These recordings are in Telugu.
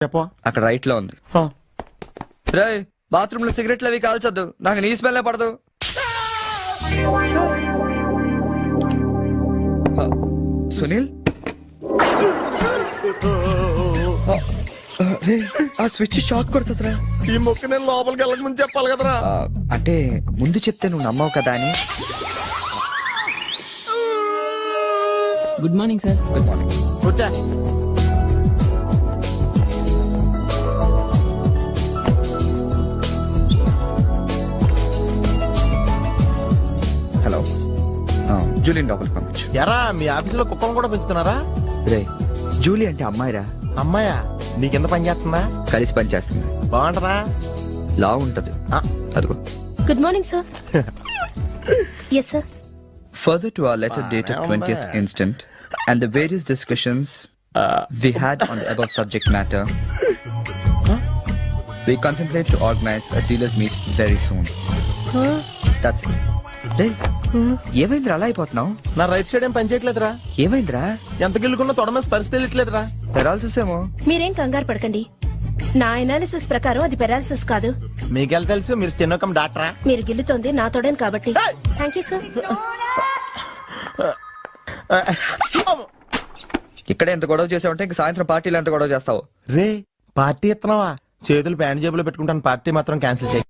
చెప్పవా? అక్కడ రైట్ లో ఉంది. రే బాత్రూమ్ లో సిగరెట్లు అవి కాల్చొద్దు, నాకు నీ స్మెల్ పడదు. సునీల్, ఆ స్విచ్ షాక్ కొడుతుందిరా. ఈ మొక్క నేను లోపలికి వెళ్ళక ముందు చెప్పాలి కదరా. అంటే ముందు చెప్తే నువ్వు నమ్మవు కదా అని. Good morning sir. Good morning. కూర్చో. హలో, జూలియన్ లోపలికి పంపించు. ఎరా మీ ఆఫీసులో కుక్కను కూడా పెంచుతున్నారా? రే జూలీ అంటే అమ్మాయిరా. అమ్మాయా? నీకెంత పని చేస్తుందా? కలిసి పని చేస్తుంది. బాగుంటదా? లా ఉంటది. అదిగో. Good morning, sir. Yes, sir. Further to our letter dated 20th instant and the various discussions we had on the above subject matter, we contemplate to organize a dealers meet very soon. That's it. రే ఏమైందిరా అలా అయిపోతున్నావు? నా రైట్ సైడ్ ఏం పని చేయట్లేదురా. ఏమైందిరా? ఎంత గిల్లుకున్నా తొడమేసి పరిస్థితి వెళ్ళట్లేదురా. పెరాల్సిస్ ఏమో. మీరేం కంగారు పడకండి. నా ఎనాలిసిస్ ప్రకారం అది పెరాలిసిస్ కాదు. మీకెళ్ళ తెలుసు, మీరు స్టెనోకం డాక్టరా? మీరు గిల్లుతోంది నా తోడని కాబట్టి. Thank you sir. ఇక్కడ ఎంత గొడవ చేసావంటే ఇంక సాయంత్రం పార్టీలో ఎంత గొడవ చేస్తావు? రే పార్టీ ఇస్తున్నావా? చేతులు ప్యాంట్ జేబులో పెట్టుకుంటాను, పార్టీ మాత్రం క్యాన్సిల్ చేయి.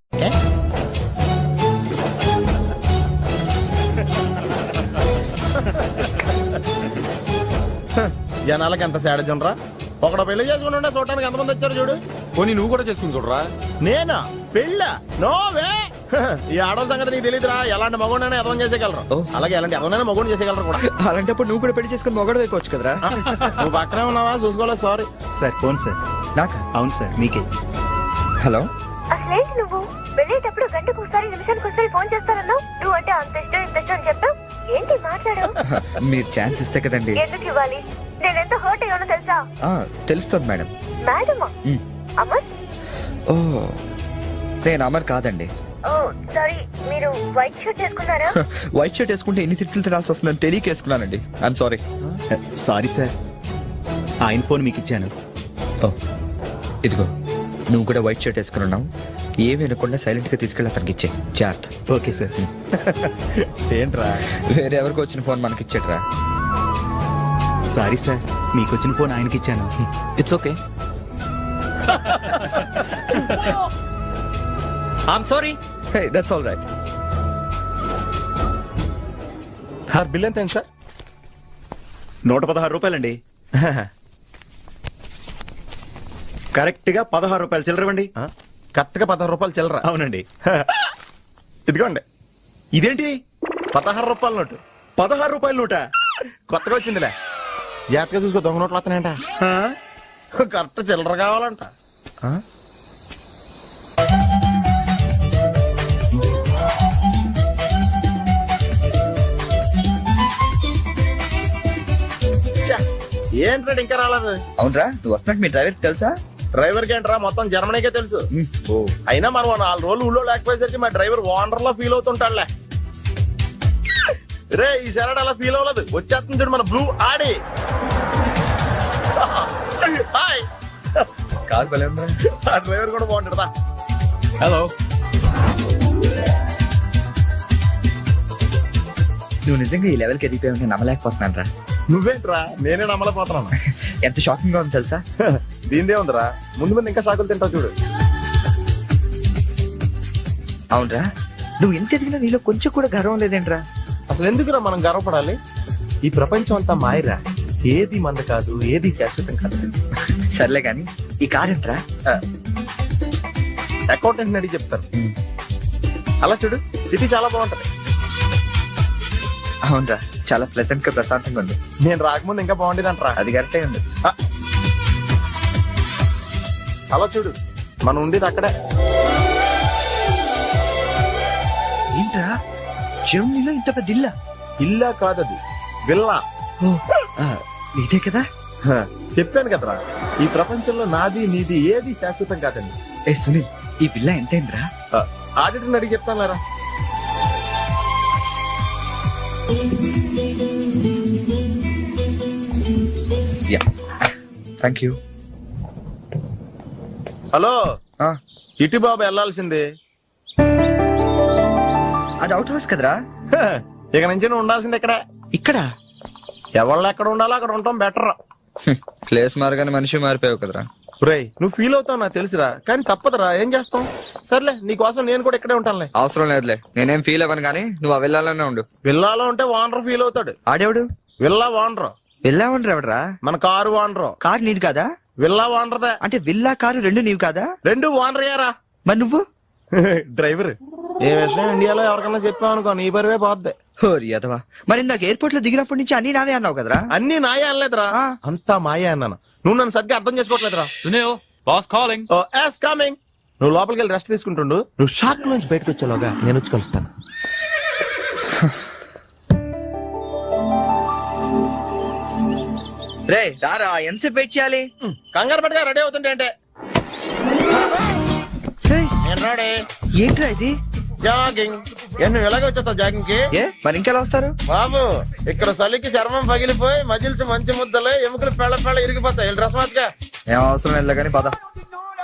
జనాలకి ఎంత సాడజం రా. ఒకడు పెళ్లి చేసుకుని ఉండే చూడటానికి ఎంతమంది వచ్చారు చూడు. పోనీ నువ్వు కూడా చేసుకుని చూడరా. నేనా పెళ్ళ? నోవే. ఈ ఆడవాళ్ళ సంగతి నీకు తెలియదురా. ఎలాంటి మగోడైనా ఎదవం చేసేయగలరు, అలాగే ఎలాంటి ఎదవనైనా మగోడు చేసేయగలరు కూడా. అలాంటప్పుడు నువ్వు కూడా పెళ్లి చేసుకుని మొగడు వేయవచ్చు కదరా. నువ్వు పక్కనే ఉన్నావా? చూసుకోలేదు. Sorry sir. Phone sir. నాకా? అవును సార్, మీకే. హలో. అసలేంటి నువ్వు వెళ్ళేటప్పుడు గంటకు ఒకసారి నిమిషానికి ఒకసారి ఫోన్ చేస్తానన్నావు. నువ్వు అంటే అంత ఇష్టం ఇంత ఇష్టం అని చెప్పావు. ఏంటి మాట్లాడావు? మీరు ఛాన్స్ ఇస్తే కదండి. ఎందుకు ఇవ్వాలి? నేను ఎంత హర్ట్ అయ్యానో తెలుసా? తెలుస్తుంది మేడం. మేడమా? అమర్? ఓ నేను అమర్ కాదండి. ఓ సారీ, మీరు వైట్ షర్ట్ వేసుకున్నారా? వైట్ షర్ట్ వేసుకుంటే ఎన్ని తిట్లు తినాల్సి వస్తుందని తెలియక వేసుకున్నానండి. I'm sorry. సారీ సార్, ఆయన ఫోన్ మీకు ఇచ్చాను. ఓ ఇదిగో, నువ్వు కూడా వైట్ షర్ట్ వేసుకుని ఉన్నావు. ఏమి వినకుండా సైలెంట్ గా తీసుకెళ్ళి అతనికి ఇచ్చే జాగ్రత్త. Okay sir. ఏంట్రా? వేరే ఎవరికి వచ్చిన ఫోన్ మనకి ఇచ్చేట్రా. సారీ సార్, మీకు వచ్చిన ఫోన్ ఆయనకి ఇచ్చాను. It's okay. I'm sorry. Hey, that's all right. Sir bill ఎంత సార్? 116 రూపాయలండి. కరెక్ట్ గా 16 రూపాయలు చిల్లరవండి. కరెక్ట్ గా 16 రూపాయలు చిల్లర? అవునండి. ఇదిగోండి. ఇదేంటి? 16 రూపాయల నోటు. 16 రూపాయల నోట? కొత్తగా వచ్చిందిలే. జాగ్రత్తగా చూసుకో, దొంగ నోట్లు వస్తానంట. కరెక్ట్ చిల్లర కావాలంట. ఏంట్రా ఇంకా రాలేదు? అవునరా, నువ్వు వస్తున్నట్టు మీ డ్రైవర్ తెలుసా? డ్రైవర్ కి ఏంట్రా, మొత్తం జర్మనీకే తెలుసు. అయినా మనం 4 రోజులు ఊళ్ళో లేకపోయేసరికి మా డ్రైవర్ ఓనర్ లో ఫీల్ అవుతుంటాడులే. రే ఈ సరడ్ అలా ఫీల్ అవ్వలేదు, వచ్చేస్తుంది చూడు మన బ్లూ ఆడి. హాయ్. కార్ బలే ఆ డ్రైవర్ కూడా బాగుంటాడా? హలో. నువ్వు నిజంగా ఈ లెవెల్కి ఎదిగిపోయి నమ్మలేకపోతున్నాను రా. నువ్వేంట్రా, నేనే నమ్మలేకపోతున్నాను. ఎంత షాకింగ్ గా ఉంది తెలుసా? దీనిదే ఉందిరా, ముందు ముందు ఇంకా షాకులు తింటావు చూడు. అవునరా, నువ్వు ఎంత ఎదిగినా నీలో కొంచెం కూడా గర్వం లేదేంట్రా? అసలు ఎందుకురా మనం గర్వపడాలి? ఈ ప్రపంచం అంతా మాయరా, ఏది మంద కాదు, ఏది శాశ్వతం కాదు. సర్లే గాని ఈ కార్ ఏంట్రా? అకౌంటెంట్ అడిగి చెప్తారు. అలా చూడు, సిటీ చాలా బాగుంటది. అవునరా, చాలా ప్లెజెంట్ గా ప్రశాంతంగా ఉంది. నేను రాకముందు ఇంకా బాగుండేది అంటరా. అది కరెక్టే ఉండొచ్చు. అలా చూడు, మనం ఉండేది అక్కడే. ఏంట్రా, జర్మనీలో ఇంత పెద్ద ఇల్లా? ఇల్లా కాదది, విల్లా. ఇదే కదా? చెప్పాను కదరా, ఈ ప్రపంచంలో నాది నీది ఏది శాశ్వతం కాదండి. ఏ సునీల్, ఈ విల్లా ఎంతైందిరా? ఆడిటర్ అడిగి చెప్తాను. Yeah, thank you. హలో ఆ, ఇటు బాబు వెళ్ళాల్సింది. అది అవుట్ హౌస్ కదరా. హ, ఇక నుంచి నువ్వు ఉండాల్సింది ఇక్కడ. ఇక్కడ ఎవళ్ళు ఎక్కడ ఉండాలో అక్కడ ఉండటం బెటర్. ప్లేస్ మారగానే మనిషి మారిపోయావు కదరా. రేయ్ నువ్వు ఫీల్ అవుతావు నాకు తెలుసురా, కానీ తప్పదురా, ఏం చేస్తాం. సర్లే నీకోసం నేను కూడా ఇక్కడే ఉంటానులే. అవసరం లేదులే, నేనేం ఫీల్ అవ్వను కానీ నువ్వు ఆ వెళ్ళాలనే ఉండు. విల్లాలో ఉంటే వానర్ ఫీల్ అవుతాడు. ఆడేవాడు విల్లా వానరు వెళ్ళా ఉండరు ఎవడరా? మన కారు వానరు. కారు నీది కాదా? విల్లా వానరదే. అంటే విల్లా కారు రెండు నీవి కాదా? రెండు వానరయ్యారా. మరి నువ్వు డ్రైవర్. ఏ విషయం ఇండియాలో ఎవరికన్నా చెప్పామనుకో నీ పరివే పోద్ది. హోరి అదవా. మరి ఇందాక ఎయిర్పోర్ట్ లో దిగినప్పటి నుంచి అన్ని నావే అన్నావు కదరా. అన్ని నాయే అనలేదురా, ఆ. అంతా మాయే అన్నాను. నువ్వు నన్ను సరిగ్గా అర్థం చేసుకోవట్లేదురా. Sunil boss calling. Oh yes coming. నువ్వు లోపలికి వెళ్ళి రెస్ట్ తీసుకుంటుండు. నువ్వు షాక్ నుంచి బయటకు వచ్చేలోగా నేను వచ్చి కలుస్తాను. రే రారా, ఎంతసేపు వెయిట్ చేయాలి? కంగారు పట్టుగా రెడీ అవుతుంటే అంటే ఏయ్, నేను రెడీ. ఏంట్రా ఇది? జాగింగ్. నువ్వు ఎలాగ వచ్చేస్తావు జాగింగ్ కి? ఏ మరి ఇంకెలా వస్తారు? బాబు ఇక్కడ చలికి చర్మం పగిలిపోయి మజిల్స్ మంచి ముద్దలే ఎముకలు పెళ్ళ పెళ్ళ ఇరిగిపోతాయి. డ్రెస్ మార్చుగా. ఏం అవసరం లేదు కానీ పద.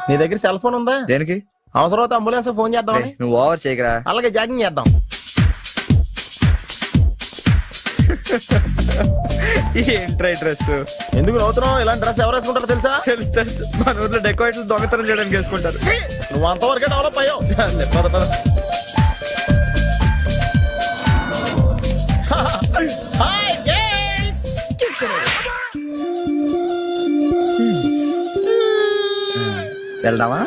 నీ దగ్గర సెల్ ఫోన్ ఉందా? దేనికి? అవసరం అయితే అంబులెన్స్ ఫోన్ చేద్దామని. నువ్వు ఓవర్ చేయకరా. అలాగే జాగింగ్ చేద్దాం. ఏంట్రా డ్రెస్? ఎందుకు నవ్వుతున్నావు? ఇలాంటి డ్రెస్ ఎవరు వేసుకుంటారో తెలుసా? తెలుసు తెలుసు, మన ఊర్లో డెకోరేట్లు దొంగతనం చేయడానికి వేసుకుంటారు. నువ్వు అంతవరకే డెవలప్ అయ్యావు. చాలే, పద పద. Hi girls. వెళ్దామా?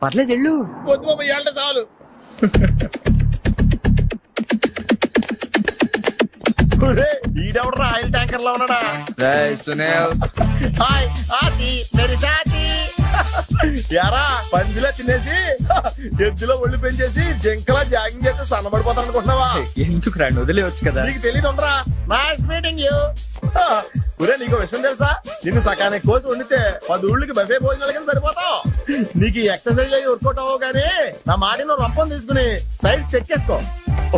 పర్లేదు వెళ్ళు. వద్దు బాబు, ఏళ్ళ చాలు. ఈడెవడరా ఆయిల్ ట్యాంకర్ లో ఉన్నాడా? రేయ్ సునీల్. హాయ్ ఆతి మేరీ సాతి. యారా పందిలా తినేసి ఎద్దులో ఒళ్ళు పెంచేసి జింకలా జాగింగ్ చేస్తే సన్నబడిపోతాను అనుకుంటున్నావా? ఎందుకు రా, వదిలేవచ్చు కదా. నీకు తెలియదు ఉండరా. Nice meeting you. ఒరే నీకు విషయం తెలుసా? నిన్ను సకానికి కోసి వండితే 10 ఊళ్ళకి బఫే భోజనాల కింద సరిపోతావు. నీకు ఈ ఎక్సర్సైజ్ అయ్యి వర్కౌట్ అవ్వవు కానీ నా మాటి నువ్వు రంపం తీసుకుని సైడ్ చెక్ చేసుకో.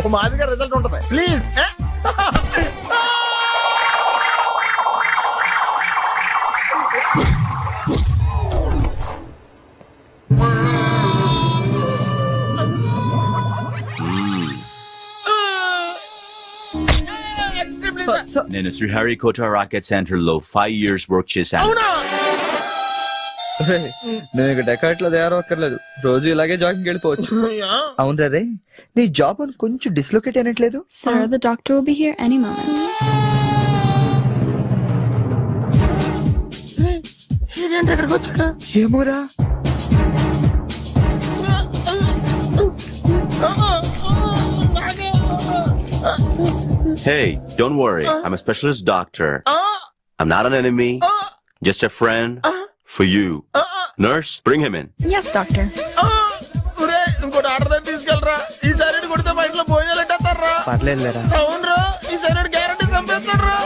ఒక మాదిరిగా రిజల్ట్ ఉంటది. ప్లీజ్. నేను శ్రీహరికోట రాకెట్ సెంటర్ లో 5 years వర్క్ చేశాను. అవునా? నువ్వు ఇక డెకాట్ లో తయారవక్కర్లేదు, రోజు ఇలాగే జాగింగ్ వెళ్ళిపోవచ్చు. అవును రే, నీ జాబ్ అని కొంచెం dislocate అయినట్లేదు. Sir, the doctor will be here any moment. ఏమోరా. Hey, don't worry. I'm a specialist doctor. I'm not an enemy. Just a friend for you. Nurse, bring him in. Yes, doctor. ఇంకోటి ఆర్డర్ దగ్గర తీసుకెళ్ళరా. ఈ సైడ్ కొడితే మా ఇంట్లో భోజనాలు ఎట్టేస్తారా? పర్లేదు లేరా. అవునరా, ఈ సైడ్ గ్యారంటీ చంపేస్తాడరా.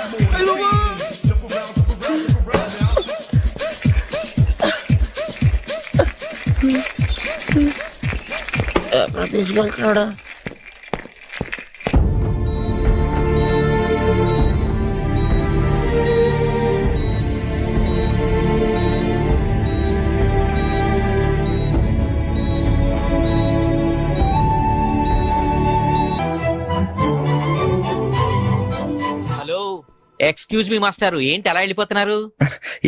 తీసుకెళ్తున్నాడా? హలో, ఎక్స్క్యూజ్ మీ మాస్టారు, ఏంటి అలా వెళ్ళిపోతున్నారు?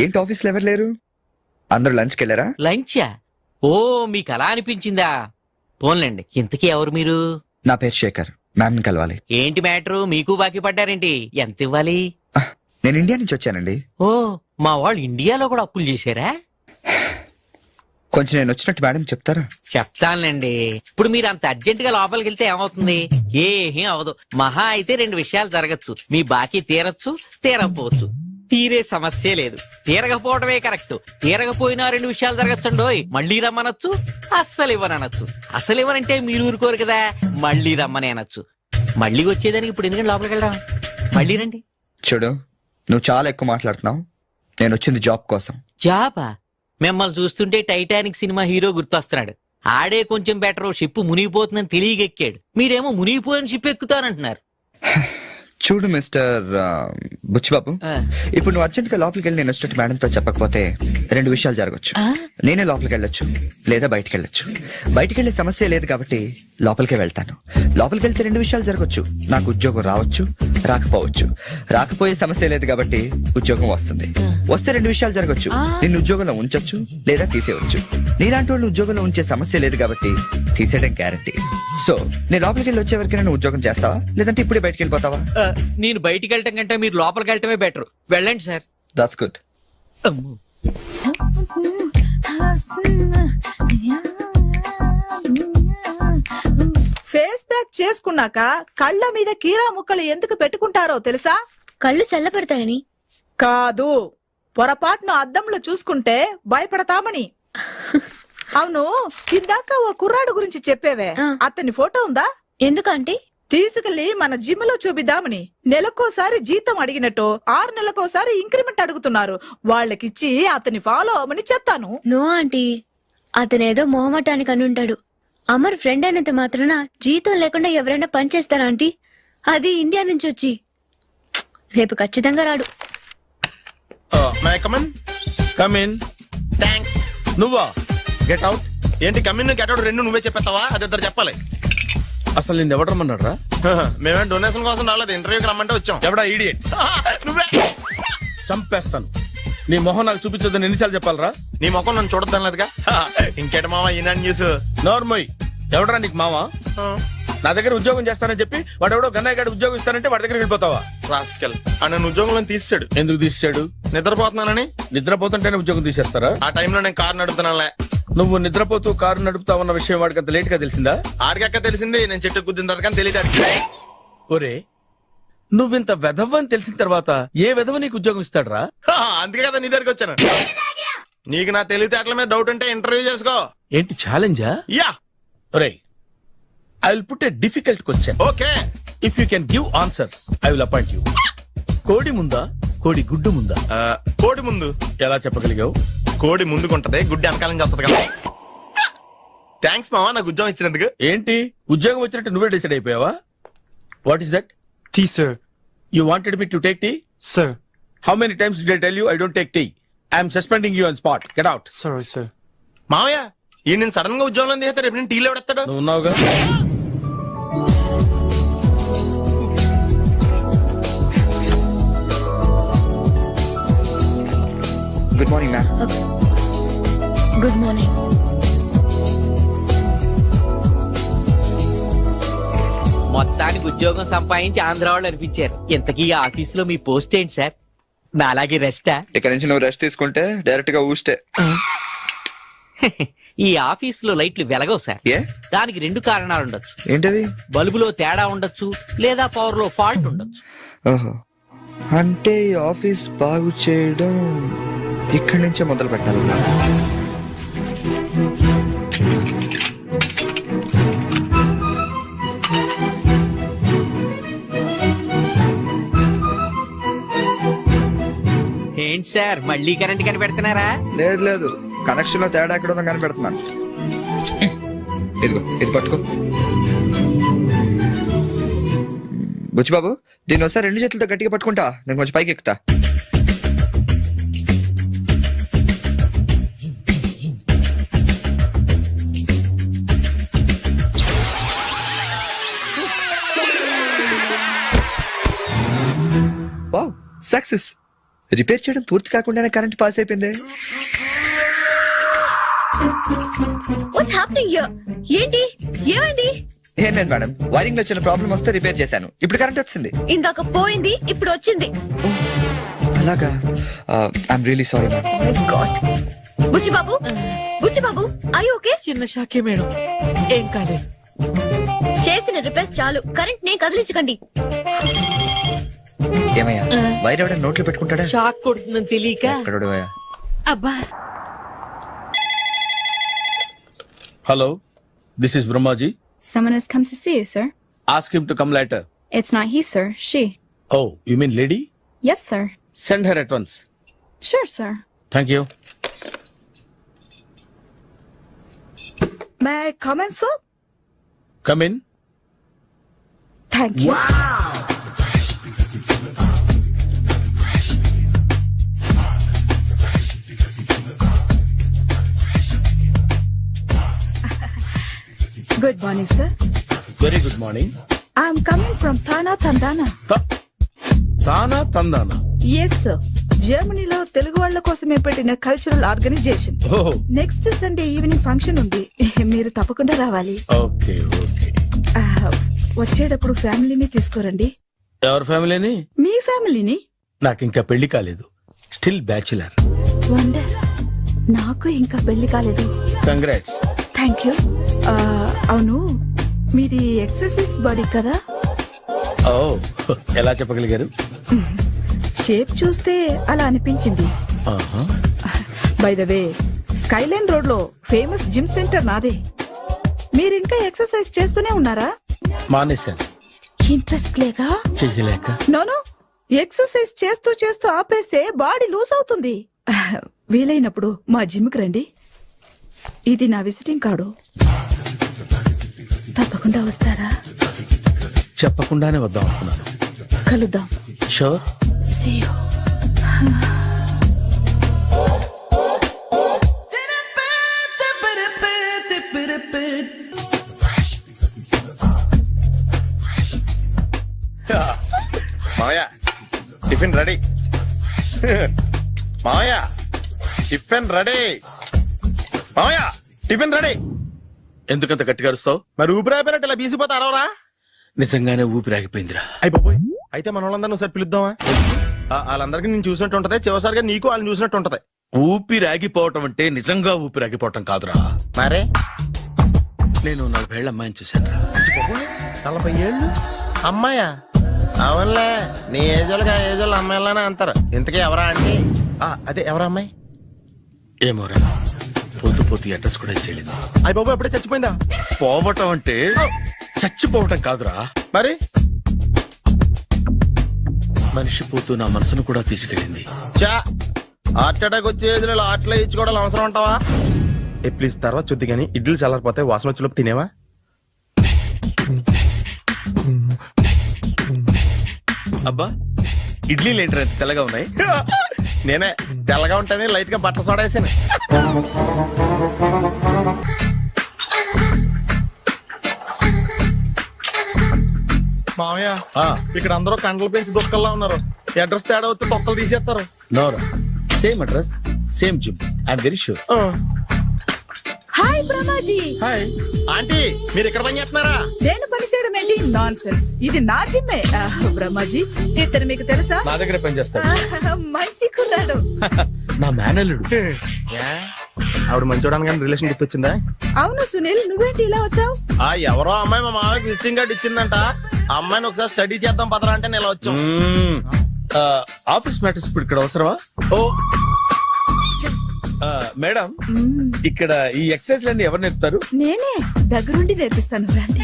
ఏంటి ఆఫీస్ లో ఎవరు లేరు? అందరూ లంచ్కి వెళ్ళారా? లంచా? ఓ మీకు అలా అనిపించిందా? పోన్లేండి, ఇంతకీ ఎవరు మీరు? నా పేరు శేఖర్, మ్యామ్ ని కలవాలి. ఏంటి మ్యాటరు, మీకు బాకీ పడ్డారేంటి? ఎంత ఇవ్వాలి? నేను ఇండియా నుంచి వచ్చానండి. ఓ, మా వాళ్ళు ఇండియాలో కూడా అప్పులు చేశారా? కొంచెం నేను వచ్చినట్టు మేడం చెప్తారా? చెప్తానులేండి. ఇప్పుడు మీరు అంత అర్జెంట్ గా లోపలికి వెళ్తే ఏమవుతుంది? ఏమీ అవదు. మహా అయితే 2 విషయాలు జరగచ్చు. మీ బాకీ తీరచ్చు, తీరకపోవచ్చు. తీరే సమస్య లేదు, తీరకపోవడమే కరెక్ట్. తీరకపోయినా 2 విషయాలు జరగచ్చండోయ్. మళ్ళీ రమ్మనొచ్చు, అస్సలు ఇవ్వనొచ్చు. అసలు ఇవ్వనంటే మీరు ఊరుకోరు కదా, మళ్ళీ రమ్మని అనొచ్చు. మళ్ళీ వచ్చేదానికి ఇప్పుడు ఎందుకంటే లోపలికి వెళ్దాం. మళ్ళీ రండి. చూడు, నువ్వు చాలా ఎక్కువ మాట్లాడుతున్నావు. నేను వచ్చింది జాబ్ కోసం. జాబా? మిమ్మల్ని చూస్తుంటే టైటానిక్ సినిమా హీరో గుర్తొస్తున్నాడు. ఆడే కొంచెం బెటర్, షిప్ మునిగిపోతుందని తెలియగెక్కాడు. మీరేమో మునిగిపోయిన షిప్ ఎక్కుతానంటున్నారు. చూడు మిస్టర్ బుచ్చిబాబు ఇప్పుడు నువ్వు అర్జెంట్ గా లోపలికి వెళ్ళి నేను వచ్చినట్టు మేడంతో చెప్పకపోతే 2 విషయాలు జరగచ్చు. నేనే లోపలికి వెళ్ళొచ్చు, లేదా బయటికి వెళ్ళొచ్చు. బయటికి వెళ్ళే సమస్య లేదు కాబట్టి లోపలికే వెళ్తాను. లోపలికి వెళ్తే 2 విషయాలు జరగచ్చు. నాకు ఉద్యోగం రావచ్చు, రాకపోవచ్చు. రాకపోయే సమస్య లేదు కాబట్టి ఉద్యోగం వస్తుంది. వస్తే 2 విషయాలు జరగచ్చు. నిన్ను ఉద్యోగంలో ఉంచొచ్చు, లేదా తీసేయవచ్చు. నీలాంటి వాళ్ళు ఉద్యోగంలో ఉంచే సమస్య లేదు కాబట్టి తీసేయడం గ్యారంటీ. సో నేను లోపలికి వెళ్ళి వచ్చే వరకు నేను ఉద్యోగం చేస్తావా, లేదంటే ఇప్పుడే బయటికి వెళ్ళిపోతావా? నేను బయటికి వెళ్ళటం కంటే మీరు లోపలికి వెళ్ళటమే బెటర్. వెళ్ళండి sir. That's good. Face pack చేసుకున్నాక కళ్ళ మీద కీరా ముక్కలు ఎందుకు పెట్టుకుంటారో తెలుసా? కళ్ళు చల్లబడతాయని కాదు, పొరపాటును అద్దంలో చూసుకుంటే భయపడతామని. అవును, ఇందాక ఓ కుర్రాడు గురించి చెప్పేవే, అతని ఫోటో ఉందా? ఎందుకంటే తీసుకెళ్లి మన జిమ్ లో చూపిద్దామని. నెలకోసారి జీతం అడిగినట్టు 6 నెలకోసారి ఇంక్రిమెంట్ అడుగుతున్నారు. వాళ్ళకిచ్చి అతని ఫాలో అవ్వమని చెప్తాను. నో ఆంటీ, అతనేదో మొహమాటానికి అనుంటాడు. అమర్ ఫ్రెండ్ అయినంత మాత్రాన జీతం లేకుండా ఎవరైనా పని చేస్తారా ఆంటీ? అది ఇండియా నుంచి వచ్చి. రేపు ఖచ్చితంగా రాడు. కమిన్. థ్యాంక్స్. నువ్వా? Get out. ఏంటి కమిన్ గెట్ అవుట్ 2 నువ్వే చెప్పేస్తావా? అది ఇద్దరు చెప్పాలి. అసలు నేను ఎవరు రమ్మన్నారా? మేమే డొనేషన్ కోసం రాలేదు, ఇంటర్వ్యూకి రమ్మంటే వచ్చాం. ఎవడా ఈడియట్? నువ్వే. చంపేస్తాను. నీ మొహం నాకు చూపించొద్దని ఎన్నిసార్లు చెప్పాలరా? నీ ముఖం నన్ను చూడద్దాం లేదుగా. ఇంకేట మావా ఈనాడు న్యూస్. నోర్మోయ్, ఎవడరా నీకు మావా? నా దగ్గర ఉద్యోగం చేస్తానని చెప్పి వాడు ఎవడో గన్నయ్య గారి ఉద్యోగం ఇస్తానంటే వాడి దగ్గర వెళ్ళిపోతావా? రాస్కెల్. ఆ నన్ను ఉద్యోగంలో తీసాడు. ఎందుకు తీసాడు? నిద్రపోతున్నానని. నిద్రపోతుంటేనే ఉద్యోగం తీసేస్తారా? ఆ టైంలో నేను కారు నడుపుతున్నానులే. నువ్వు నిద్రపోతూ కారు నడుపుతా ఉన్న విషయం వాడికి అంత లేట్ గా తెలిసిందా? ఆడికక్క తెలిసింది, నేను చెట్టు గుద్దిన తర్వాత కానీ తెలియదు. ఒరే, నువ్వింత వెధవ్ అని తెలిసిన తర్వాత ఏ వెధవ నీకు ఉద్యోగం ఇస్తాడరా? అందుకే కదా నీ దగ్గరికి వచ్చాను. నీకు నా తెలివితేటల మీద డౌట్ ఉంటే ఇంటర్వ్యూ చేసుకో. ఏంటి ఛాలెంజా? యా. ఒరే, I will put a difficult question. Okay. If you can give answer I will appoint you. కోడి ముందా, కోడి గుడ్డు ముందా? కోడి ముందు. ఎలా చెప్పగలిగావు? కోడి ముందుకుంటది, గుడ్డి వెనకాలని చేస్తుంది కదా. థ్యాంక్స్ మావా నాకు ఉద్యోగం ఇచ్చినందుకు. ఏంటి ఉద్యోగం వచ్చినట్టు నువ్వే డిసైడ్ అయిపోయావా? What is that? Tea sir. You wanted me to take tea? Sir. How many times did I tell you I don't take tea? I am suspending you on spot. Get out. Sorry, sir. మావయ్య ఈ నేను సడన్ గా ఉద్యోగంలో తీస్తాడు, రేపు నేను టీలో ఎవడెత్తాడు? నువ్వు ఉన్నావుగా. Good morning ma'am. Good morning. మొత్తానికి ఉద్యోగం సంపాదించి ఆంధ్ర వాళ్ళు అనిపించారు. ఇంతకీ ఈ ఆఫీసులో మీ పోస్ట్ ఏంటి సార్? నా అలాగే రెస్టా? ఇక్కడ నుంచి నువ్వు రెస్ట్ తీసుకుంటే డైరెక్ట్ గా ఊస్తే. ఈ ఆఫీసులో లైట్లు వెలగవు సార్. ఏ? దానికి 2 కారణాలు ఉండొచ్చు. ఏంటవి? బల్బులో తేడా ఉండొచ్చు, లేదా పవర్ లో ఫాల్ట్ ఉండొచ్చు. ఓహో, అంటే ఈ ఆఫీస్ బాగు చేయడం ఇక్కడి నుంచే మొదలు పెట్టాలి. ఏంటి సార్ మళ్ళీ కరెంట్ కనిపెడుతున్నారా? లేదు లేదు, కనెక్షన్ లో తేడా ఎక్కడ ఉందో కనిపెడుతున్నాను. ఇదిగో ఇది పట్టుకో. బుచ్చిబాబు, దీన్ని ఒకసారి 2 చేతులతో గట్టిగా పట్టుకుంటా, నేను కొంచెం పైకి ఎక్కుతా. Wow, success. రిపేర్ చేయడం పూర్తి కాకుండానే కరెంట్ పాస్ అయిపోయింది. What's happening here? ఏంటి, ఏమైంది? ఏం లేదు మేడం, వైరింగ్ లో చిన్న ప్రాబ్లం వస్తే రిపేర్ చేశాను. ఇప్పుడు కరెంట్ వచ్చింది. ఇందాక పోయింది, ఇప్పుడు వచ్చింది. అలాగా? I'm really sorry ma'am. My god. Buchchibabu, Buchchibabu, I okay? చిన్న షాకే మేడం, ఏం కాలేదు. చేసిన రిపేర్స్ చాలు, కరెంట్ నే కదిలించకండి. ఏమయ్యా, వైర్ ఎవడ నోట్లో పెట్టుకుంటాడా? షాక్ కొడుతుందని తెలియక. ఎక్కడోడవయ్యా? అబ్బా. Hello, this is Brahmaji. Someone has come to see you, sir. Ask him to come later. It's not he, sir. She. Oh, you mean lady? Yes, sir. Send her at once. Sure, sir. Thank you. May I come in sir? Come in. Thank you. Morning sir. Very good morning. I'm coming from TANA తందానా. తానా తందానా? ఎస్ సార్, జర్మనీలో తెలుగు వాళ్ళ కోసమే పెట్టిన కల్చరల్ ఆర్గనైజేషన్. ఓహో, నెక్స్ట్ సండే ఈవినింగ్ ఫంక్షన్ ఉంది, మీరు తప్పకుండా రావాలి. Okay okay. వచ్చేటప్పుడు ఫ్యామిలీని తీసుకురండి. ఎవరి ఫ్యామిలీని? మీ ఫ్యామిలీని. నాకు ఇంకా పెళ్లి కాలేదు, స్టిల్ బ్యాచులర్. వండర్, నాకు ఇంకా పెళ్లి కాలేదు. కంగ్రాట్స్. Thank you. అవును, మీది ఎక్సర్సైజ్ బాడీ కదా? ఓ, ఎలా చెప్పగలిగారు? షేప్ చూస్తే అలా అనిపించింది. ఆహా. By the way, Skyline road లో ఫేమస్ జిమ్ సెంటర్ నాదే. మీరు ఇంకా ఎక్సర్సైజ్ చేస్తూనే ఉన్నారా? మానేశాను, ఇంట్రెస్ట్ లేక? చెయ్యలేక. నోను, ఎక్సర్సైజ్ చేస్తూ చేస్తూ ఆపేస్తే బాడీ లూజ్ అవుతుంది. వీలైనప్పుడు మా జిమ్ కి రండి. ఇది నా విజిటింగ్ కార్డు. తప్పకుండా వస్తారా? చెప్పకుండానే వద్దాం అనుకున్నాను. కలుద్దాం. షూర్. See you. మావయ్య టిఫిన్ రెడీ. మావయ్య టిఫిన్ రెడీ. మావయ్య టిఫిన్ రెడీ. ఎందుకంత గట్టిగా అరుస్తావు? మరి ఊపిరాయిపోయినట్టు ఇలా బీసిపోతే అరవరా? నిజంగానే ఊపిరాగిపోయిందిరా. అయిపోయి అయితే మన వాళ్ళందరినీ ఒకసారి పిలుద్దామా? వాళ్ళందరికీ నేను చూసినట్టు ఉంటది, చివరిసారిగా నీకు వాళ్ళని చూసినట్టు ఉంటది. ఊపిరాగిపోవటం అంటే నిజంగా ఊపిరాగిపోవటం కాదురా. మరే నేను 40 ఏళ్ల అమ్మాయిని చూశాను. 40 ఏళ్ళు అమ్మాయా? అవునులే, నీ ఏజోళ్ళకి ఆ ఏజోళ్ళు అమ్మాయిలానే అంటారు. ఇంతకీ ఎవరా అంటే? అదే ఎవరా అమ్మాయి? ఏమోరా, పొద్దు పొద్దు అడ్రస్ కూడా ఇచ్చేయలేదు. అయ్య బాబు ఎప్పుడే చచ్చిపోయిందా? పోవటం అంటే చచ్చిపోవటం కాదురా, మరి మనిషి పోతూ నా మనసును కూడా తీసుకెళ్ళింది. చా, హార్ట్ అటాక్ వచ్చే ఏజ్లో హార్ట్లో ఇచ్చుకోవడం అవసరం ఉంటావా? ప్లీజ్ తర్వాత చూద్ది కానీ ఇడ్లీ చల్లారిపోతే వాసన వచ్చేలోపు తినేవా? అబ్బా, ఇడ్లీలు ఏంటి అంత తెల్లగా ఉన్నాయి? నేనే తెల్లగా ఉంటానే లైట్ గా బట్టలు సోడా వేసాను. మామయ్య, ఇక్కడ అందరూ కండలు పెంచి దుక్కల్లా ఉన్నారు. అడ్రస్ తేడా వస్తే తొక్కలు తీసేస్తారు. నోరా, same address, same gym. I'm very sure. Hi Brahmaji. Hi aunty, మీరు ఇక్కడ పని చేస్తున్నారా? నేను పని చేయడం ఏంటి? నాన్ సెన్స్, ఇది నా జిమ్మే. బ్రహ్మాజీ, ఇతను మీకు తెలుసా? నా దగ్గర పని చేస్తాడు. మంచి కుర్రాడు. నా మేనల్లుడు. ఆవిడ మంచి చూడడానికి రిలేషన్ గుర్తొచ్చిందా? అవును సునీల్, నువ్వేంటి ఇలా వచ్చావు? ఎవరో అమ్మాయి మా మామయ్యకి విజిటింగ్ కార్డు ఇచ్చిందంట. ఆ అమ్మాయిని ఒకసారి స్టడీ చేద్దాం పదరా అంటే నేను ఇలా వచ్చాం. ఆఫీస్ మ్యాటర్స్ ఇప్పుడు ఇక్కడ అవసరమా? ఓ మేడం, ఇక్కడ ఈ ఎక్సర్సైజ్ లన్నీ ఎవరు నేర్పుతారు? నేనే దగ్గరుండి నేర్పిస్తాను, రండి.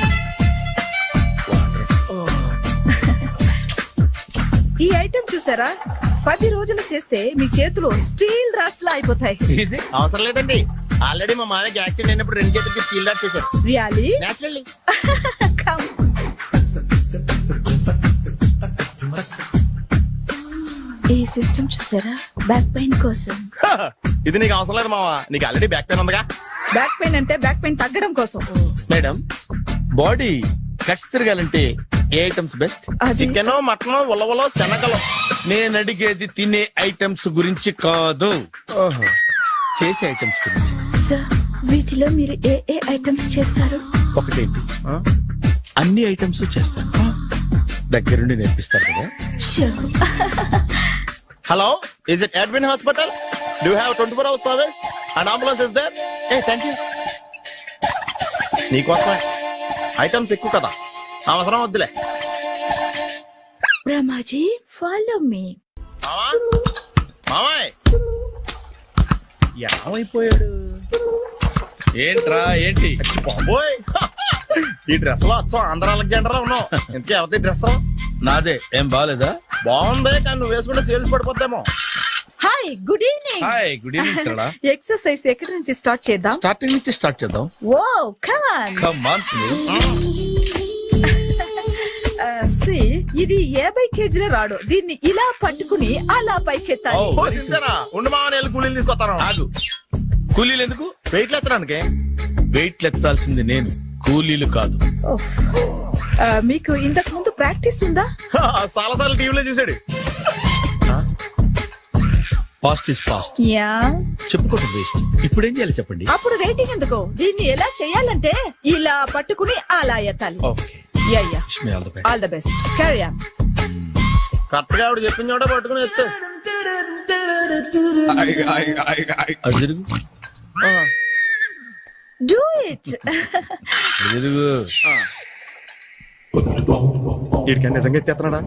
ఈ ఐటెం చూసారా? 10 రోజులు చేస్తే మీ చేతులు స్టీల్ రాట్స్ లా అయిపోతాయి. ఈజీ. అవసరం లేదండి, ఆల్రెడీ మా మామయ్యకి యాక్సిడెంట్ అయినప్పుడు 2 చేతులకి స్టీల్ డాట్ చేశారు. రియల్లీ? నేచురల్లీ. ఈ సిస్టమ్ చూసారా? బ్యాక్ పెయిన్ కోసం. ఇది నీకు అవసరం లేదు మావా, నీకు ఆల్రెడీ బ్యాక్ పెయిన్ ఉందిగా. బ్యాక్ పెయిన్ అంటే బ్యాక్ పెయిన్ తగ్గడం కోసం. మేడం, బాడీ కట్స్ తిరగాలంటే ఏ ఐటమ్స్ బెస్ట్? చికెన్, మటన్, ఉలవలో, శనగలు. నేను అడిగేది తినే ఐటమ్స్ గురించి కాదు, చేసే ఐటమ్స్ గురించి. సార్, వీటిలో మీరు ఏ ఏ ఐటమ్స్ చేస్తారు? ఒకటేంటి, అన్ని ఐటమ్స్ చేస్తాను. దగ్గరుండి నేర్పిస్తారు కదా. Hello, is it admin hospital? Do have 24 hours service and ambulance is there? Thank you. నీకోసమే ఐటమ్స్ ఎక్కువ కదా, అవసరం వద్దులే. Brahmaji, follow me. మామాయ్ ఏమైపోయాడు? ఏంట్రా ఏంటి? బాబోయ్, ఈ డ్రెస్ లో వచ్చాం ఆంధ్ర అలెగ్జాండర్ ఉన్నావు. ఇంతకీ ఎవరి డ్రెస్? నాదే. ఏం బాగాలేదా? బాగుంది, కానీ నువ్వు వేసుకుంటే సేల్స్ పడిపోద్దేమో. Hi, good evening. Hi, good evening Sarala. Exercise ఎక్కడి నుంచి స్టార్ట్ చేద్దాం? స్టార్టింగ్ నుంచి స్టార్ట్ చేద్దాం. Oh come on. Come on Sunil. ఇది 50 కేజీల రాడు. దీన్ని ఇలా పట్టుకుని అలా పైకెత్తాలి. Oh. ఓ, సిస్టరా, ఉండు మామ, నేను కూలీలు తీసుకొస్తాను. ఆగు, కూలీలు ఎందుకు? వెయిట్లు ఎత్తడానికి. వెయిట్ ఎత్తాల్సింది నేను, కూలీలు కాదు. మీకు ఇంతకు ముందు ప్రాక్టీస్ ఉందా? చాలా సార్లు టీవీలో చూసాడు. Past is past, yeah. చెప్పుకోవటం వేస్ట్. ఇప్పుడు ఏం చేయాలి చెప్పండి. అప్పుడు వెయిటింగ్ ఎందుకు? దీన్ని ఎలా చేయాలంటే ఇలా పట్టుకుని అలా ఎత్తాలి. Okay, yeah yeah. Wish me all the best. All the best. Carry on. Correct గా ఆవిడ చెప్పిన చోట పట్టుకుని ఎత్తు. అటు తిరుగు, డూ ఇట్. అటు తిరుగు. వీడికి నిజంగా ఎత్తేస్తున్నాడా?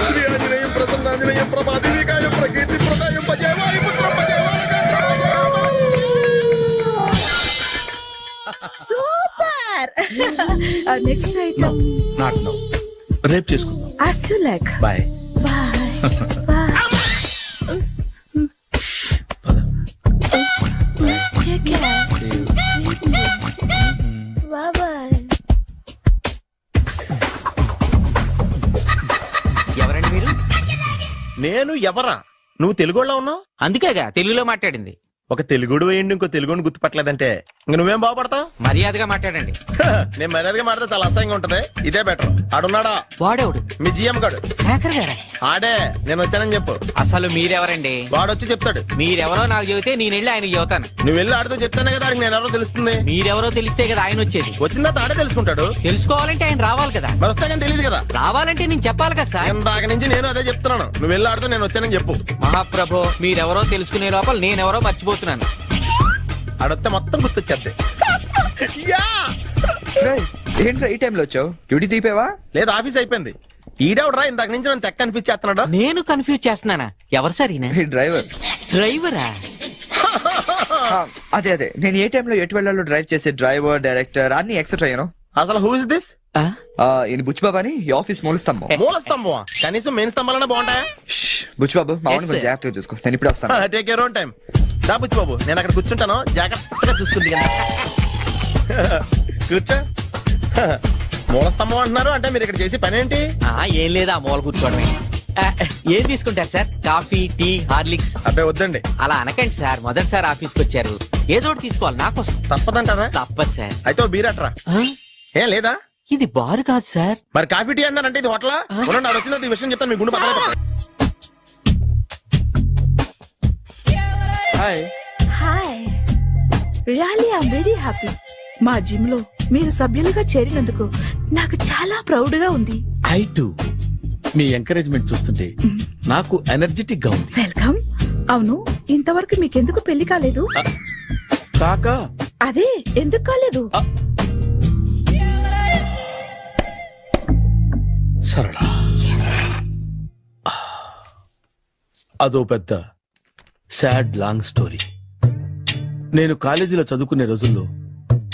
శ్రీ ఆంజనేయం ప్రసన్నాంజనేయం ప్రభాదేవికాయం ప్రకీర్తి ప్రదాయం భజే వాయుపుత్రం భజే super. Next item not now, రేపు చేసుకుందాం. as you like. Bye. Bye. Take care. Bye. ఎవరండి మీరు? నేను ఎవరా? నువ్వు తెలుగులో ఉన్నావు. అందుకేగా తెలుగులో మాట్లాడింది. ఒక తెలుగుడు వేయండి, ఇంకో తెలుగుని గుర్తుపట్టలేదంటే ఇంక నువ్వేం బాగుపడతావు? మర్యాదగా మాట్లాడండి. నేను మర్యాదగా మాడితే చాలా అసహ్యంగా ఉంటది. ఇదే బెటర్. ఆడున్నాడా? వాడేవుడు? మీ జిఎం గాడు. శేఖర్ గారా? ఆడే. నేను వచ్చానని చెప్పు. అసలు మీరెవరండి? వాడొచ్చి చెప్తాడు. మీరెవరో నాకు చెబితే నేను వెళ్ళి ఆయనకి చెబుతాను. నువ్వు వెళ్ళి ఆడితో చెప్తానే కదా ఆడికి నేను ఎవరో తెలుస్తుంది. మీరెవరో తెలిస్తే కదా ఆయన వచ్చేది. వచ్చిందా ఆడే తెలుసుకుంటాడు. తెలుసుకోవాలంటే ఆయన రావాలి కదా. మరి వస్తే కానీ తెలియదు కదా. రావాలంటే నేను చెప్పాలి కదా సార్. ఇందాక నుంచి నేను అదే చెప్తున్నాను. నువ్వు వెళ్ళి ఆడితో నేను వచ్చానని చెప్పు. మహాప్రభు, మీరెవరో తెలుసుకునే లోపల నేనెవరో మర్చిపోతున్నాను. ఆడొస్తే మొత్తం గుర్తొచ్చేద్ది. ఏంట్రా ఈ టైంలో వచ్చావు? డ్యూటీ తీపేవా? లేదు, ఆఫీస్ అయిపోయింది. ఈడెవడరా ఇందాక నుంచి నన్ను తెక్క అనిపించేస్తున్నాడు. నేను కన్ఫ్యూజ్ చేస్తున్నానా? ఎవరు సార్ ఈయన? డ్రైవర్. డ్రైవరా? అదే నేను ఏ టైంలో ఎటు వెళ్ళాలో డ్రైవ్ చేసే డ్రైవర్, డైరెక్టర్ అన్ని ఎక్సెట్రా యూనో. అసలు హూ ఇస్ దిస్? ఈయన బుచ్చిబాబు అని ఈ ఆఫీస్ మూల స్తంభం. మూల స్తంభం? కనీసం మెయిన్ స్తంభాలన్నా బాగుంటాయా? బుచ్చిబాబు మా Yes, కొంచెం sir. జాగ్రత్తగా చూసుకో. నేను ఇప్పుడు వస్తాను. Take your own time. దా బుచ్చి బాబు, నేను అక్కడ కూర్చుంటాను. జాగ్రత్తగా చూసుకుంది కదా. కూర్చో. మూల స్తంభం అంటున్నారు అంటే మీరు ఇక్కడ చేసి పని ఏంటి? ఏం లేదా, మూల కూర్చోవడమే. ఏం తీసుకుంటారు సార్? Coffee, tea, Horlicks? అబ్బాయి వద్దండి. అలా అనకండి సార్, మొదటిసారి ఆఫీస్కి వచ్చారు. ఏదో ఒకటి తీసుకోవాలి నా కోసం. తప్పదంటారా? తప్పదు సార్. అయితే ఓ బీర్ అట్రా. ఏం లేదా? ఇది బారు కాదు సార్. మరి కాఫీ టీ అన్నారంటే ఇది హోటలా? ఉండండి, ఆడ వచ్చింది ఈ విషయం చెప్తాను. మీ గుండె పక్కన. Hi. Hi. Really I'm very happy. మా జిమ్ లో మీరు సభ్యులుగా చేరినందుకు నాకు చాలా ప్రౌడ్ గా ఉంది. I to. మీ ఎంకరేజ్మెంట్ చూస్తుంటే నాకు ఎనర్జెటిక్ గా ఉంది. వెల్కమ్. అవును, ఇంతవరకు మీకెందుకు పెళ్లి కాలేదు? కాకా అదే ఎందుకు కాలేదు? సరళ, అదో పెద్ద సాడ్ లాంగ్ స్టోరీ. నేను కాలేజీలో చదువుకునే రోజుల్లో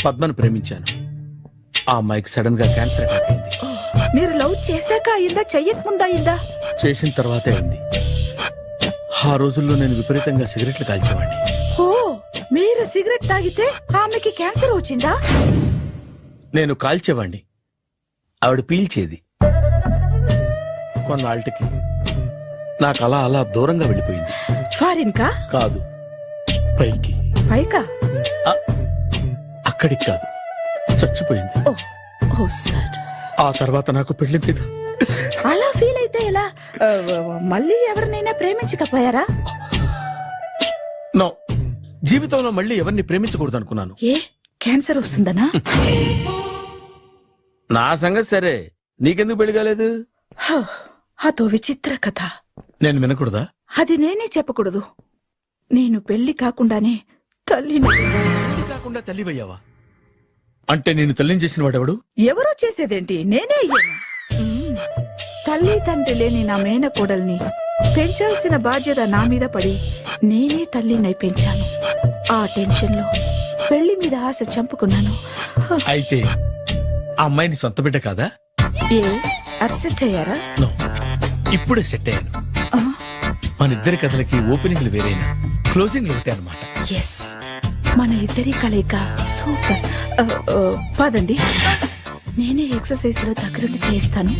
పద్మను ప్రేమించాను. ఆ అమ్మాయికి సడన్ గా క్యాన్సర్ అటాక్ అయింది. మీరు లవ్ చేశాక అయిందా, చెయ్యక ముందా అయిందా? చేసిన తర్వాతే అయింది. ఆ రోజుల్లో నేను విపరీతంగా సిగరెట్లు కాల్చేవాడిని. ఓ, మీరు సిగరెట్ తాగితే ఆమెకి క్యాన్సర్ వచ్చిందా? నేను కాల్చేవాణ్ణి, ఆవిడ పీల్చేది. కొన్నాళ్ళకి నాకు అలా అలా దూరంగా వెళ్ళిపోయింది. ఫారిన్ కా? కాదు, పైకి. పైకా? అక్కడికి కాదు, చచ్చిపోయింది. ఓ సార్. ఆ తర్వాత నాకు పెళ్లి మీద అలా ఫీల్ అయితే ఎలా? మళ్ళీ ఎవరినైనా ప్రేమించకపోయారా? నో, జీవితంలో మళ్ళీ ఎవరిని ప్రేమించకూడదు అనుకున్నాను. ఏ, క్యాన్సర్ వస్తుందనా? నా సంగతి సరే, నీకెందుకు పెళ్లి కాలేదు? అదో విచిత్ర కథ. నేను వినకూడదా? అది నేనే చెప్పకూడదు. నేను పెళ్లి కాకుండానే తల్లిని. పెళ్లి కాకుండా తల్లివయ్యావా? అంటే నేను తల్లిని చేసిన వాడెవడు? ఎవరో చేసేదేంటి, నేనే అయ్యాను. తల్లి తండ్రి లేని నా మేనకోడల్ని పెంచాల్సిన బాధ్యత నా మీద పడి నేనే తల్లినై పెంచాను. ఆ టెన్షన్ లో పెళ్లి మీద ఆశ చంపుకున్నాను. అయితే ఆ అమ్మాయిని సొంత బిడ్డ కాదా? ఏ, అప్సెట్ అయ్యారా? నో, ఇప్పుడే సెట్ అయ్యాను. ఆ, మన ఇద్దరి కథలకి ఓపెనింగ్లు వేరేనా, క్లోజింగ్లు ఒకటే అనమాట. ఎస్, మన ఇద్దరి కలయిక సూపర్. పదండి, నేనే ఎక్సర్సైజ్ లో దగ్గరుండి చేయిస్తాను.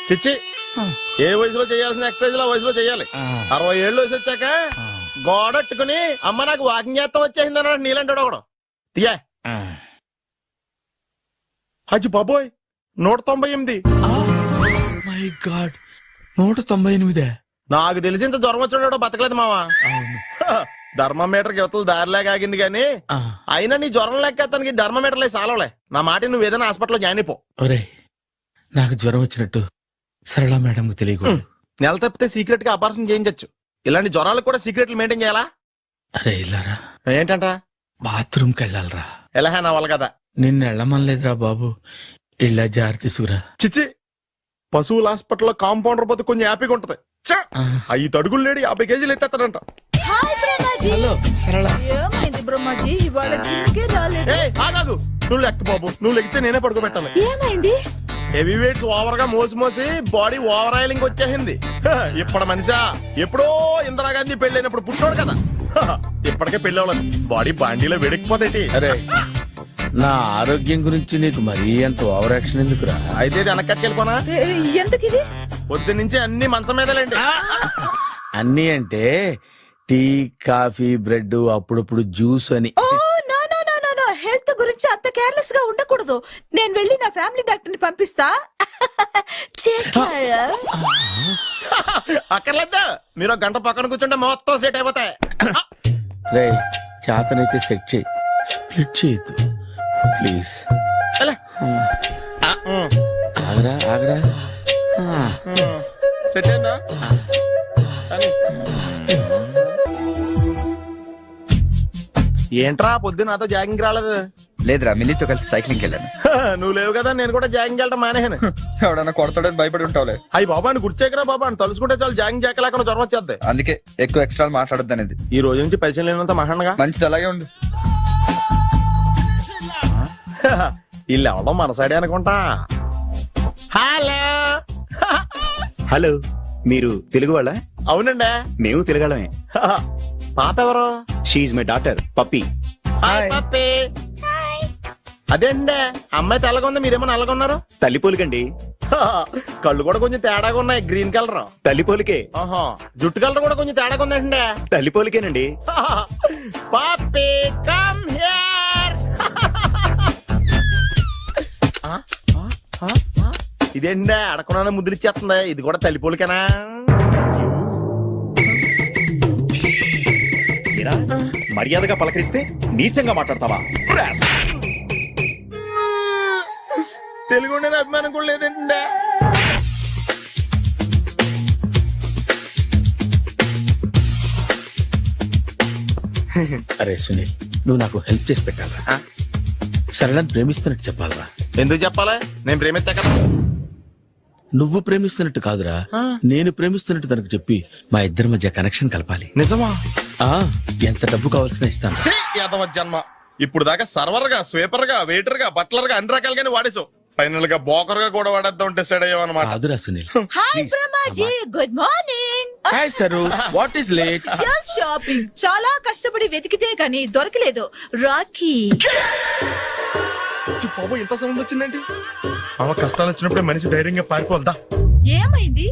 చిచ్చి ఏ వయసులో చేయాల్సిన ఎక్సర్సైజ్ ఆ వయసులో చేయాలి 60 ఏళ్ళు వయసు వచ్చాక గోడట్టుకుని అమ్మ నాకు వాకింగ్ చేస్తాం వచ్చేసింది అన్నాడు నీలంటాడు ఒకడు తీయా అచ్చి బాబోయ్ 198. My God 198. నాకు తెలిసి ఇంత జ్వరం వచ్చాడో బతకలేదు మావా ధర్మమీటర్ యువతలు దారిలాగా ఆగింది గాని అయినా నీ జ్వరం లెక్క అతనికి ధర్మమీటర్లే సాలవలే నా మాట నువ్వు ఏదైనా హాస్పిటల్లో జాయిన్ అయిపో ఒరే నాకు జ్వరం వచ్చినట్టు సరళ మేడం తెలియకూడదు. నెల తప్పితే సీక్రెట్ గా ఆపరేషన్ చేయించచ్చు ఇలాంటి జ్వరాలకు కూడా సీక్రెట్లు మెయింటైన్ చేయాలా అరే ఇల్లారా ఏంటంట బాత్రూమ్కి వెళ్ళాలరా. ఎలాహే నా వాళ్ళ కదా నిన్ను వెళ్ళమనలేదురా బాబు. ఇళ్ళ జారి తీసుకురా. చిచ్చి పశువుల హాస్పిటల్లో కాంపౌండర్ బతు కొంచెం హ్యాపీగా ఉంటది 5 అడుగులు లేడి 50 కేజీలు ఎత్తేస్తాడంట. హలో సరళ. ఏమైంది బ్రహ్మాజీ ఇవాళ జిమ్కే రాలేదు? ఏ ఆగాదు నువ్వు లెక్క బాబు నువ్వు లెక్కితే నేనే పడుకోబెట్టాలి. ఏమైంది? హెవీ వెయిట్స్ ఓవర్ గా మోసి మోసి బాడీ ఓవర్ ఆయిలింగ్ వచ్చేసింది. ఇప్పుడు మనిషా ఎప్పుడో ఇందిరాగాంధీ పెళ్ళైనప్పుడు పుట్టాడు కదా ఇప్పటికే పెళ్లి అవ్వలేదు బాడీ బాండీలో వెడికిపోతేటి. అరే నా ఆరోగ్యం గురించి నీకు మరీ అంత ఓవర్ యాక్షన్ ఎందుకురా? అయితే ఇది వెనక్కట్టుకెళ్ళిపోనా? ఎందుకు ఇది? పొద్దు నుంచి అన్ని మంచం మీదలేండి. అన్నీ అంటే టీ కాఫీ బ్రెడ్ అప్పుడప్పుడు జ్యూస్ అని. Oh no no no no no health గురించి అంత కేర్లెస్ గా ఉండకూడదు. నేను వెళ్ళి నా ఫ్యామిలీ డాక్టర్ ని పంపిస్తా. అక్కర్లేదు మీరు ఒక గంట పక్కన కూర్చుంటే మొత్తం సెట్ అయిపోతాయి. రే చేతనైతే సెట్ చేయి, స్ప్లిట్ చేయొద్దు ప్లీజ్. ఆగరా ఆగరా. సెట్ అయిందా? కానీ. ఏంట్రా పొద్దు నాతో జాగింగ్ రాలేదు? లేదురా మిల్లీతో కలిసి సైక్లింగ్ వెళ్ళాను. నువ్వు లేవు కదా నేను కూడా జాగింగ్ వెళ్ళటం మానేహాను. ఎవడన్నా కొడతాడని భయపడి ఉంటావులే. అయ్యి బాబా అని గుర్చేకరా బాబా అని తలుసుకుంటే చాలు జాగింగ్ చేయలేకుండా జ్వరం వచ్చేద్ది. అందుకే ఎక్కువ ఎక్స్ట్రా మాట్లాడొద్దు అనేది. ఈ రోజు నుంచి పరిచయం లేనంత మహాన్గా మంచిది అలాగే ఉండు. వీళ్ళు ఎవడో మన సైడే అనుకుంటా. హలో హలో, మీరు తెలుగు వాళ్ళ? అవునండి మేము తెలుగాళ్ళమే. పాప ఎవరు? She's my daughter Pappi. Hi Pappi. అదేండి అమ్మాయి తెల్లగా ఉంది మీరేమో నల్లగా ఉన్నారు. తల్లి పోలికండి. కళ్ళు కూడా కొంచెం తేడాగా ఉన్నాయి గ్రీన్ కలర్. తల్లి పోలికే. జుట్టు కలర్ కూడా కొంచెం తేడాగా ఉందండి. తల్లి పోలికేనండి. పప్పి కమ్ హియర్. ఇదేంటి అడగకుండా ముద్రిచ్చేస్తుంది. ఇది కూడా తల్లిపోలికేనా? మర్యాదగా పలకరిస్తే నీచంగా మాట్లాడతావా? తెలుగు ఉండే అభిమానం కూడా లేదండి. అరే సునీల్, నువ్వు నాకు హెల్ప్ చేసి పెట్టాలా? సరళని ప్రేమిస్తున్నట్టు చెప్పాలరా. ఎందుకు చెప్పాలి? నేను ప్రేమిస్తా కదా. నువ్వు ప్రేమిస్తున్నట్టు కాదురా, నేను ప్రేమిస్తున్నట్టు తనకు చెప్పి మా ఇద్దరి మధ్య కనెక్షన్ కలపాలి. నిజమా? ఎంత డబ్బు కావాల్సిన ఇస్తాను. యాదవ జన్మ. ఇప్పుడు దాకా సర్వర్ గా స్వీపర్ గా వెయిటర్ గా బట్లర్ గా అన్ని రకాలుగానే వాడేసావు. ఫైనల్ గా బోకర్ గా కూడా వాడేద్దాం డిసైడ్ అయ్యామన్నమాట. కాదురా Sunil. Hi Brahmaji, good morning. Hi sir, what is late? Just shopping. చాలా కష్టపడి వెతికితే గానీ దొరకలేదు. రాఖీ. బాబు ఇంత సౌండ్ వచ్చిందండి. అమ్మ కష్టాలు వచ్చినప్పుడే మనిషి ధైర్యంగా పారిపోల్దా. ఏమైంది?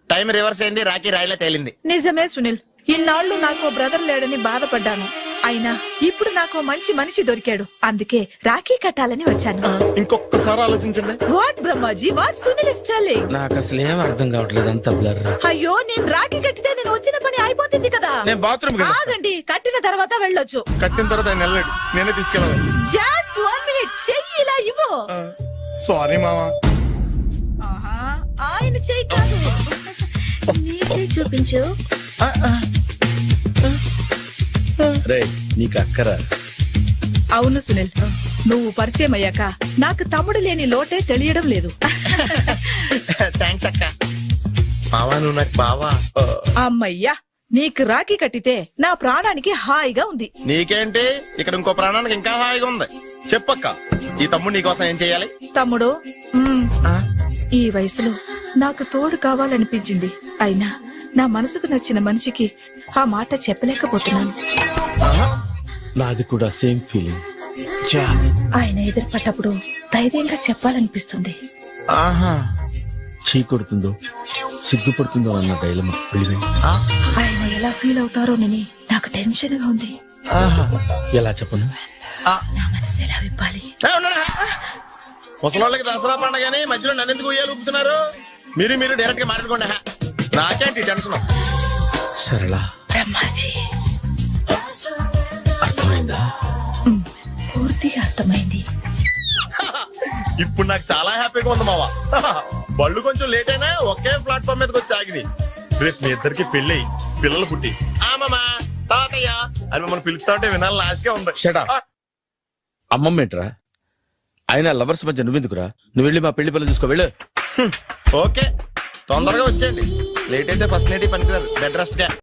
టైం రివర్స్ అయింది. రాఖీ రాయిలా తేలింది. నిజమే సునీల్, ఇన్నాళ్ళు నాకు బ్రదర్ లేడని బాధపడ్డాను. అయినా ఇప్పుడు నాకు మంచి మనిషి దొరికాడు. అందుకే రాఖీ కట్టాలని వచ్చాను. ఇంకొకసారి ఆలోచించండి. What Brahmaji, what Sunil is telling? నాకు అసలు ఏం అర్థం కావట్లేదు, అంత బ్లర్. అయ్యో, నేను రాఖీ కట్టితే నేను వచ్చిన పని అయిపోతుంది కదా. నేను బాత్రూమ్ ఆగండి, కట్టిన తర్వాత వెళ్ళొచ్చు. కట్టిన తర్వాత ఆయన వెళ్ళాడు, నేనే తీసుకెళ్ళాలి. జస్ట్ 1 minute, చెయ్యి ఇలా ఇవ్వు. సారీ మామా. ఆయన చెయ్యి కాదు, నీ చెయ్యి చూపించు. రే నీకు అక్కరా? అవును సునీల్, నువ్వు పరిచయం అయ్యాక నాకు తమ్ముడు లేని లోటే తెలియడం లేదు. థ్యాంక్స్ అక్క. మావా నువ్వు నాకు బావా. అమ్మయ్యా, నీకు రాఖీ కట్టితే నా ప్రాణానికి హాయిగా ఉంది. నీకేంటి, ఇక్కడ ఇంకో ప్రాణానికి ఇంకా హాయిగా ఉంది. చెప్పక్క, ఈ తమ్ముడు నీకోసం ఏం చెయ్యాలి? తమ్ముడు, ఈ వయసులో నాకు తోడు కావాలనిపించింది. అయినా నా మనసుకు నచ్చిన మనిషికి ఆ మాట చెప్పలేకపోతున్నాను. నాది కూడా సేమ్ ఫీలింగ్. ఆయన ఎదురుపడ్డప్పుడు ధైర్యంగా చెప్పాలనిపిస్తుంది. ఆహా, చీకొడుతుందో సిగ్గుపడుతుందో అన్న డైలమా వెళ్ళి ఆయన ఎలా ఫీల్ అవుతారోనని నాకు టెన్షన్ గా ఉంది. ఎలా చెప్పను? నా మనసు ఎలా విప్పాలి? ముసలోళ్ళకి దసరా పండగని మధ్యలో నన్ను ఎందుకు ఉయ్యాలు ఊపుతున్నారు? మీరు డైరెక్ట్ గా మాట్లాడుకోండి. నాకేంటి టెన్షన్? సరళ బ్రహ్మాజీ, అర్థమైందా? పూర్తిగా అర్థమైంది. ఇప్పుడు నాకు చాలా హ్యాపీగా ఉంది మావా. బళ్ళు కొంచెం లేట్ అయినా ఒకే ప్లాట్ఫామ్ మీదకి వచ్చి ఆగినాయి. రేపు మీ ఇద్దరికి పెళ్ళి పిల్లలు పుట్టి ఆమమ్మా తాతయ్య అని మమ్మల్ని పిలుస్తా ఉంటే వినాలి లాస్ట్గా ఉంది. Shut up. అమ్మమ్మ ఏంట్రా? అయినా లవర్స్ మధ్య నువ్వెందుకురా? నువ్వు వెళ్ళి మా పెళ్లి పిల్లలు చూసుకో వెళ్ళు. ఓకే తొందరగా వచ్చేయండి. లేట్ అయితే ఫస్ట్ నైట్ పనికిరారు. బెడ్ రెస్ట్ గా.